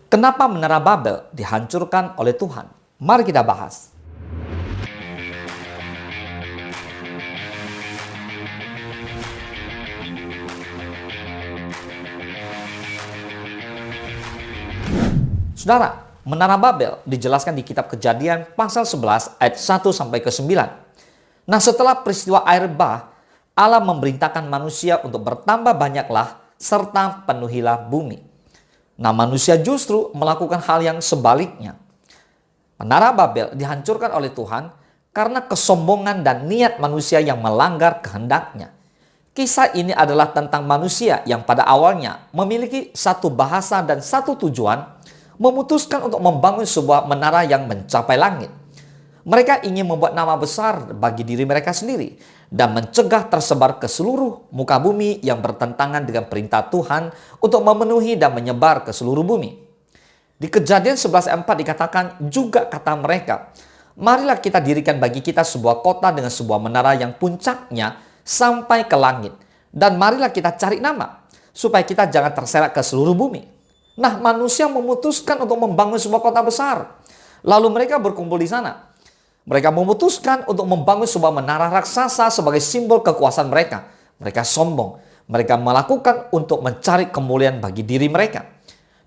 Kenapa Menara Babel dihancurkan oleh Tuhan? Mari kita bahas. Saudara, Menara Babel dijelaskan di kitab Kejadian pasal 11 ayat 1 sampai ke 9. Nah, setelah peristiwa air bah, Allah memerintahkan manusia untuk bertambah banyaklah serta penuhilah bumi. Nah, manusia justru melakukan hal yang sebaliknya. Menara Babel dihancurkan oleh Tuhan karena kesombongan dan niat manusia yang melanggar kehendaknya. Kisah ini adalah tentang manusia yang pada awalnya memiliki satu bahasa dan satu tujuan, memutuskan untuk membangun sebuah menara yang mencapai langit. Mereka ingin membuat nama besar bagi diri mereka sendiri dan mencegah tersebar ke seluruh muka bumi yang bertentangan dengan perintah Tuhan untuk memenuhi dan menyebar ke seluruh bumi. Di Kejadian 11:4 dikatakan juga kata mereka, "Marilah kita dirikan bagi kita sebuah kota dengan sebuah menara yang puncaknya sampai ke langit. Dan marilah kita cari nama, supaya kita jangan terserak ke seluruh bumi." Nah, manusia memutuskan untuk membangun sebuah kota besar. Lalu mereka berkumpul di sana. Mereka memutuskan untuk membangun sebuah menara raksasa sebagai simbol kekuasaan mereka. Mereka sombong. Mereka melakukan untuk mencari kemuliaan bagi diri mereka.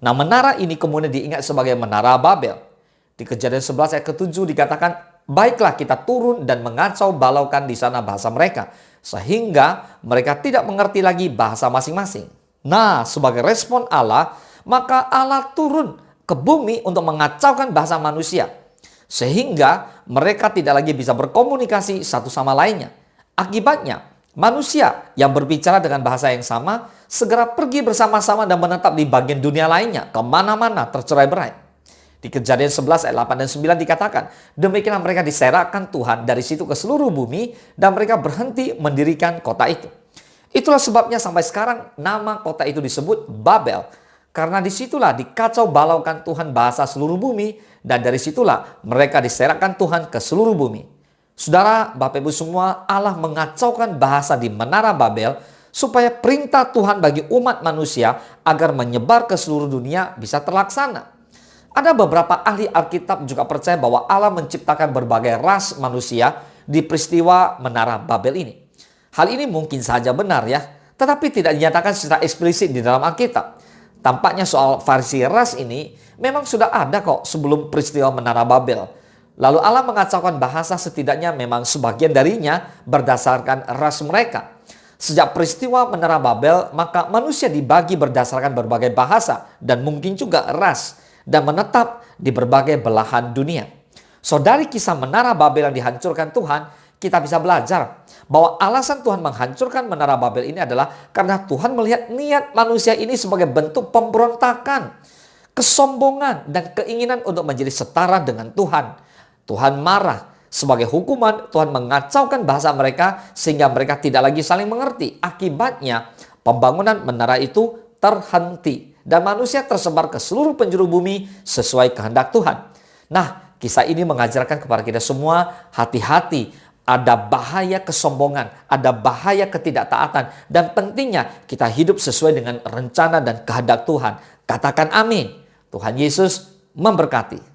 Nah, menara ini kemudian diingat sebagai Menara Babel. Di Kejadian 11 ayat ke-7 dikatakan, "Baiklah kita turun dan mengacau balaukan di sana bahasa mereka, sehingga mereka tidak mengerti lagi bahasa masing-masing." Nah, sebagai respon Allah, maka Allah turun ke bumi untuk mengacaukan bahasa manusia, sehingga mereka tidak lagi bisa berkomunikasi satu sama lainnya. Akibatnya, manusia yang berbicara dengan bahasa yang sama segera pergi bersama-sama dan menetap di bagian dunia lainnya, kemana-mana tercerai-berai. Di Kejadian 11 ayat 8 dan 9 dikatakan, "Demikianlah mereka diserakkan Tuhan dari situ ke seluruh bumi, dan mereka berhenti mendirikan kota itu." Itulah sebabnya sampai sekarang nama kota itu disebut Babel, karena disitulah dikacau balaukan Tuhan bahasa seluruh bumi, dan dari situlah mereka diserakkan Tuhan ke seluruh bumi. Saudara, Bapak Ibu semua, Allah mengacaukan bahasa di Menara Babel supaya perintah Tuhan bagi umat manusia agar menyebar ke seluruh dunia bisa terlaksana. Ada beberapa ahli Alkitab juga percaya bahwa Allah menciptakan berbagai ras manusia di peristiwa Menara Babel ini. Hal ini mungkin saja benar ya, tetapi tidak dinyatakan secara eksplisit di dalam Alkitab. Tampaknya soal variasi ras ini memang sudah ada kok sebelum peristiwa Menara Babel. Lalu Allah mengacaukan bahasa setidaknya memang sebagian darinya berdasarkan ras mereka. Sejak peristiwa Menara Babel, maka manusia dibagi berdasarkan berbagai bahasa dan mungkin juga ras dan menetap di berbagai belahan dunia. So, dari kisah Menara Babel yang dihancurkan Tuhan, kita bisa belajar bahwa alasan Tuhan menghancurkan Menara Babel ini adalah karena Tuhan melihat niat manusia ini sebagai bentuk pemberontakan, kesombongan, dan keinginan untuk menjadi setara dengan Tuhan. Tuhan marah. Sebagai hukuman, Tuhan mengacaukan bahasa mereka sehingga mereka tidak lagi saling mengerti. Akibatnya, pembangunan menara itu terhenti dan manusia tersebar ke seluruh penjuru bumi sesuai kehendak Tuhan. Nah, kisah ini mengajarkan kepada kita semua, hati-hati. Ada bahaya kesombongan, ada bahaya ketidaktaatan, dan pentingnya kita hidup sesuai dengan rencana dan kehendak Tuhan. Katakan amin. Tuhan Yesus memberkati.